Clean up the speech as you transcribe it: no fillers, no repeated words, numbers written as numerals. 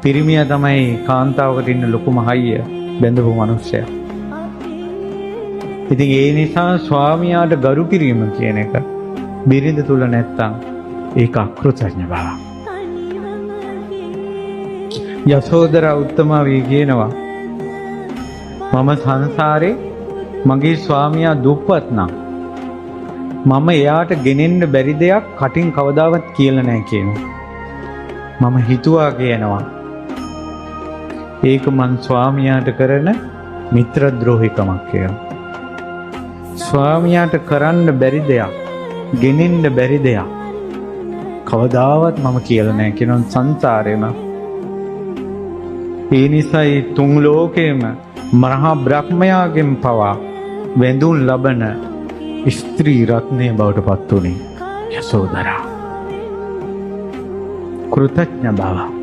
පිරිමියා තමයි කාන්තාවකට ඉන්න ලොකුම හයිය බැඳපු මිනිස්සයා. ඉතින් ඒ නිසා ස්වාමියාට ගරු කිරීම කියන එක බිරිඳ තුල නැත්තම් ඒක අකෘතඥ බවක්. යසෝදරා උත්තමාවිය කියනවා මම සංසාරේ මගේ ස්වාමියා දුප්පත් නම් මම එයාට ගෙනෙන්න බැරි දෙයක් කටින් කවදාවත් කියලා නැහැ කියනවා. මම හිතුවා කියනවා ඒක මං ස්වාමියාට කරන මිත්‍රද්‍රෝහිකමක් කියලා. ස්වාමියාට කරන්න බැරි දෙයක්, ගෙනෙන්න බැරි දෙයක් කවදාවත් මම කියලා නැහැ කියනවා සංසාරේම. ඒ නිසායි තුන් ලෝකේම මහා බ්‍රහ්මයාගෙන් පවා වැඳුම් ලබන ස්ත්‍රී රත්නය බවට පත් වුණේ යසෝදරා. කෘතඥ බව.